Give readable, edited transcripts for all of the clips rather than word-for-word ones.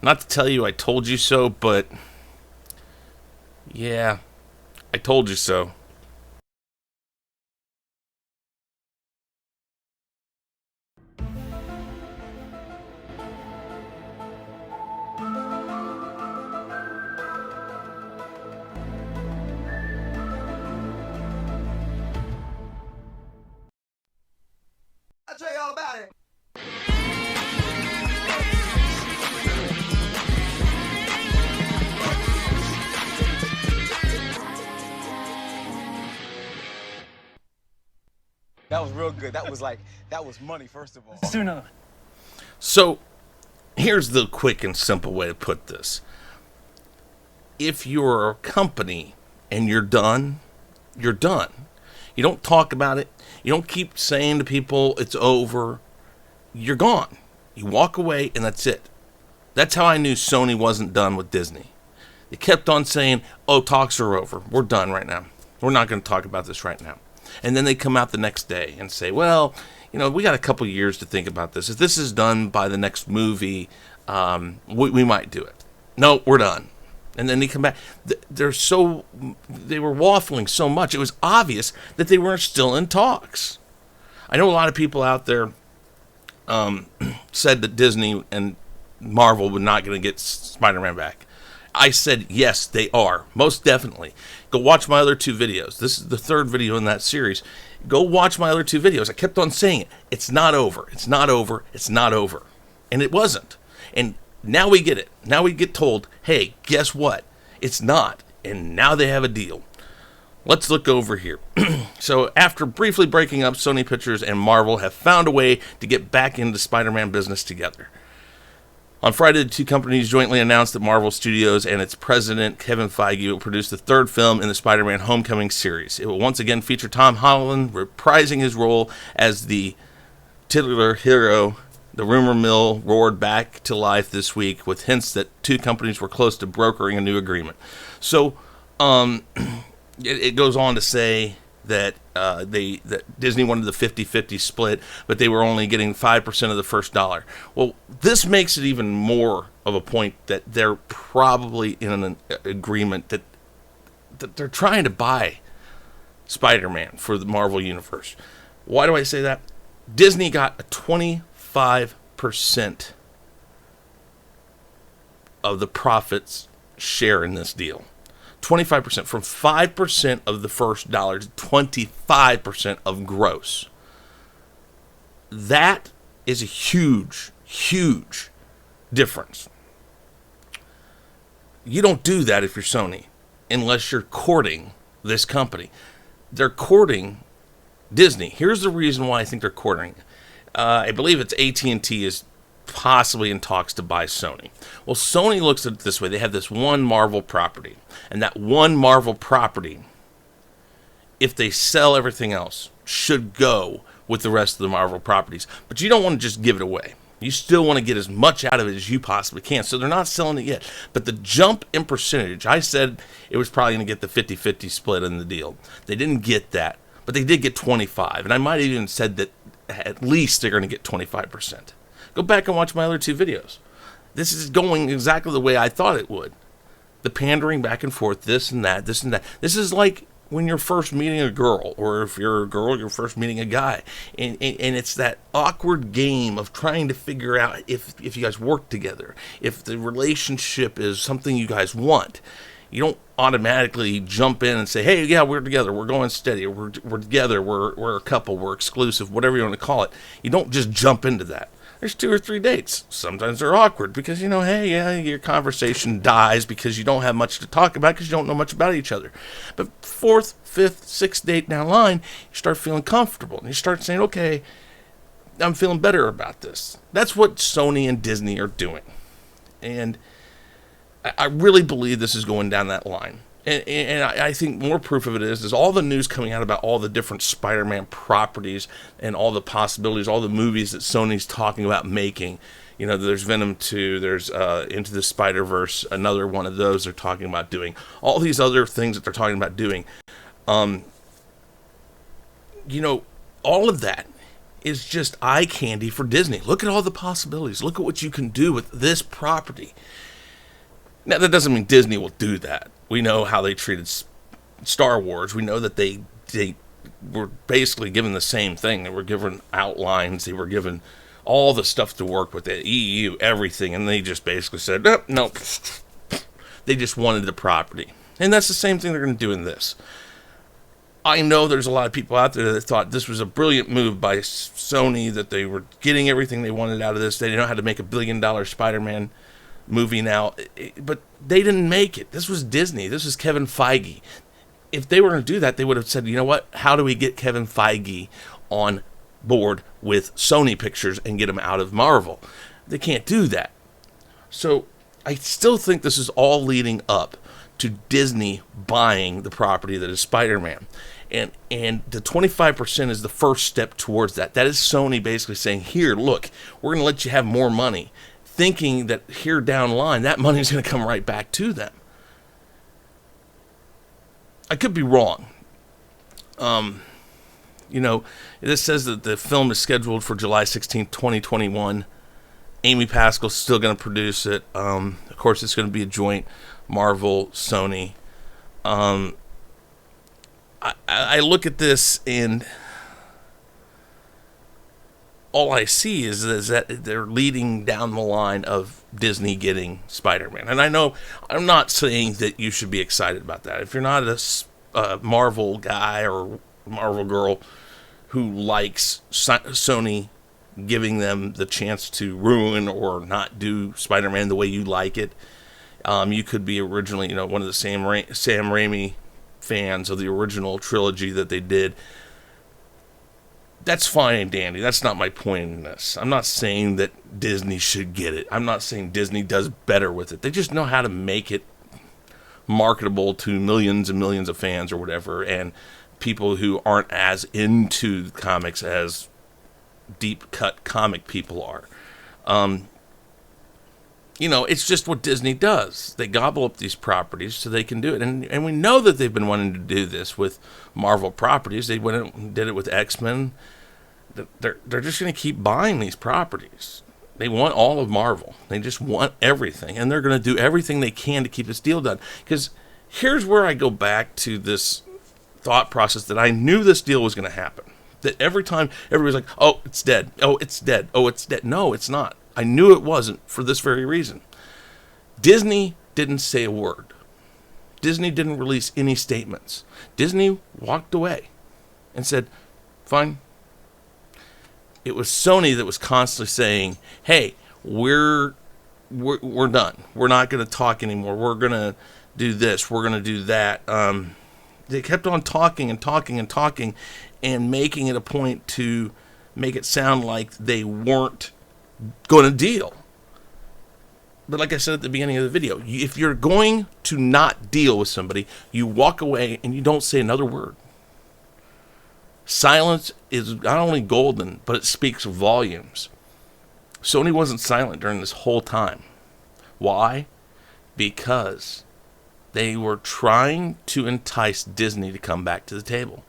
Not to tell you I told you so, but yeah, I told you so. I'll tell you all about it. That was real good. That was money, first of all. Let's do another one. So, here's the quick and simple way to put this. If you're a company and you're done, you're done. You don't talk about it. You don't keep saying to people it's over. You're gone. You walk away and that's it. That's how I knew Sony wasn't done with Disney. They kept on saying, oh, talks are over. We're done right now. We're not going to talk about this right now. And then they come out the next day and say, well, we got a couple years to think about this. If this is done by the next movie, we might do it. No, we're done. And then they come back. They were waffling so much. It was obvious that they were still in talks. I know a lot of people out there said that Disney and Marvel were not going to get Spider-Man back. I said, yes, they are. Most definitely. Go watch my other two videos. This is the third video in that series. Go watch my other two videos. I kept on saying it. It's not over. It's not over. It's not over. And it wasn't. And now we get it. Now we get told, hey, guess what? It's not. And now they have a deal. Let's look over here. So after briefly breaking up, Sony Pictures and Marvel have found a way to get back into Spider-Man business together. On Friday, the two companies jointly announced that Marvel Studios and its president, Kevin Feige, will produce the third film in the Spider-Man Homecoming series. It will once again feature Tom Holland reprising his role as the titular hero. The rumor mill roared back to life this week with hints that two companies were close to brokering a new agreement. So, it goes on to say that that Disney wanted the 50-50 split, but they were only getting 5% of the first dollar. Well, this makes it even more of a point that they're probably in an agreement that they're trying to buy Spider-Man for the Marvel Universe. Why do I say that? Disney got a 25% of the profits share in this deal. 25%, from 5% of the first dollar to 25% of gross. That is a huge, huge difference. You don't do that if you're Sony, unless you're courting this company. They're courting Disney. Here's the reason why I think they're courting. I believe it's AT&T is possibly in talks to buy Sony. Well, Sony looks at it this way. They have this one Marvel property. And that one Marvel property, if they sell everything else, should go with the rest of the Marvel properties. But you don't want to just give it away. You still want to get as much out of it as you possibly can. So they're not selling it yet. But the jump in percentage, I said it was probably going to get the 50-50 split in the deal. They didn't get that. But they did get 25. And I might have even said that at least they're going to get 25%. Go back and watch my other two videos. This is going exactly the way I thought it would. The pandering back and forth, this and that, this and that. This is like when you're first meeting a girl, or if you're a girl, you're first meeting a guy. And it's that awkward game of trying to figure out if you guys work together, if the relationship is something you guys want. You don't automatically jump in and say, hey, yeah, we're together, we're going steady, we're together, we're a couple, we're exclusive, whatever you want to call it. You don't just jump into that. There's 2 or 3 dates. Sometimes they're awkward because, hey, yeah, your conversation dies because you don't have much to talk about because you don't know much about each other. But 4th, 5th, 6th date down the line, you start feeling comfortable. And you start saying, okay, I'm feeling better about this. That's what Sony and Disney are doing. And I really believe this is going down that line. And I think more proof of it is all the news coming out about all the different Spider-Man properties and all the possibilities, all the movies that Sony's talking about making. There's Venom 2, there's Into the Spider-Verse, another one of those they're talking about doing. All these other things that they're talking about doing. All of that is just eye candy for Disney. Look at all the possibilities. Look at what you can do with this property. Now, that doesn't mean Disney will do that. We know how they treated Star Wars. We know that they were basically given the same thing. They were given outlines. They were given all the stuff to work with, the EU, everything, and they just basically said, no. They just wanted the property. And that's the same thing they're going to do in this. I know there's a lot of people out there that thought this was a brilliant move by Sony, that they were getting everything they wanted out of this. They didn't know how to make $1 billion Spider-Man movie now. But they didn't make it. This was Disney. This was Kevin Feige. If they were going to do that, they would have said, you know what? How do we get Kevin Feige on board with Sony Pictures and get him out of Marvel? They can't do that. So I still think this is all leading up to Disney buying the property that is Spider-Man. And the 25% is the first step towards that. That is Sony basically saying, here, look, we're going to let you have more money, thinking that here down the line, that money is going to come right back to them. I could be wrong. This says that the film is scheduled for July 16th, 2021. Amy Pascal's still going to produce it. Of course, it's going to be a joint Marvel-Sony. I look at this and all I see is that they're leading down the line of Disney getting Spider-Man. And I know I'm not saying that you should be excited about that. If you're not a Marvel guy or Marvel girl who likes Sony giving them the chance to ruin or not do Spider-Man the way you like it, you could be originally, one of the Sam Raimi fans of the original trilogy that they did. That's fine and dandy. That's not my point in this. I'm not saying that Disney should get it. I'm not saying Disney does better with it. They just know how to make it marketable to millions and millions of fans or whatever, and people who aren't as into comics as deep cut comic people are. It's just what Disney does. They gobble up these properties so they can do it. And we know that they've been wanting to do this with Marvel properties. They went and did it with X-Men. They're just going to keep buying these properties. They want all of Marvel. They just want everything. And they're going to do everything they can to keep this deal done. Because here's where I go back to this thought process that I knew this deal was going to happen. That every time everybody's like, oh, it's dead. Oh, it's dead. Oh, it's dead. No, it's not. I knew it wasn't for this very reason. Disney didn't say a word. Disney didn't release any statements. Disney walked away and said, fine. It was Sony that was constantly saying, hey, we're done. We're not going to talk anymore. We're going to do this. We're going to do that. They kept on talking and talking and talking and making it a point to make it sound like they weren't going to deal. But like I said at the beginning of the video, if you're going to not deal with somebody, you walk away and you don't say another word. Silence is not only golden, but it speaks volumes. Sony wasn't silent during this whole time. Why? Because they were trying to entice Disney to come back to the table.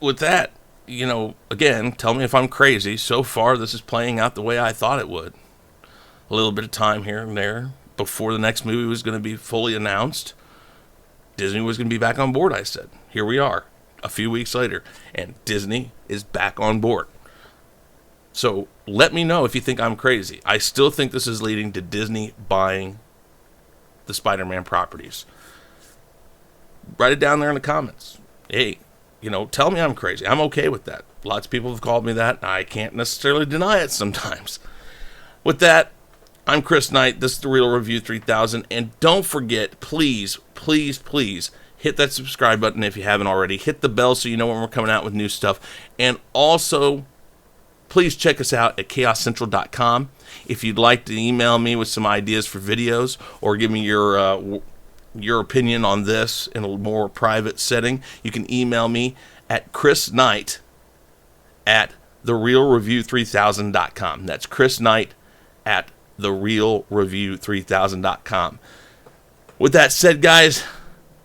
With that, again, tell me if I'm crazy. So far, this is playing out the way I thought it would. A little bit of time here and there before the next movie was going to be fully announced. Disney was going to be back on board, I said. Here we are, a few weeks later, and Disney is back on board. So let me know if you think I'm crazy. I still think this is leading to Disney buying the Spider-Man properties. Write it down there in the comments. Hey, tell me I'm crazy. I'm okay with that. Lots of people have called me that. I can't necessarily deny it sometimes. With that, I'm Chris Knight. This is The Real Review 3000. And don't forget, please, please, please, hit that subscribe button if you haven't already. Hit the bell so you know when we're coming out with new stuff. And also, please check us out at chaoscentral.com. If you'd like to email me with some ideas for videos or give me your opinion on this in a more private setting, you can email me at chrisknight at therealreview3000.com. That's chrisknight at therealreview3000.com. With that said, guys,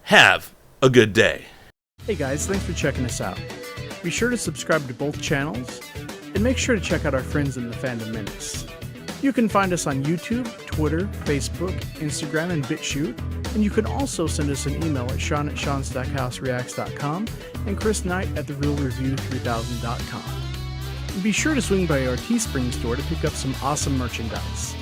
have a good day. Hey guys, thanks for checking us out. Be sure to subscribe to both channels, and make sure to check out our friends in the Fandom Menace. You can find us on YouTube, Twitter, Facebook, Instagram, and BitChute, and you can also send us an email at sean@seanstackhousereacts.com and chrisknight@therealreview3000.com. Be sure to swing by our Teespring store to pick up some awesome merchandise.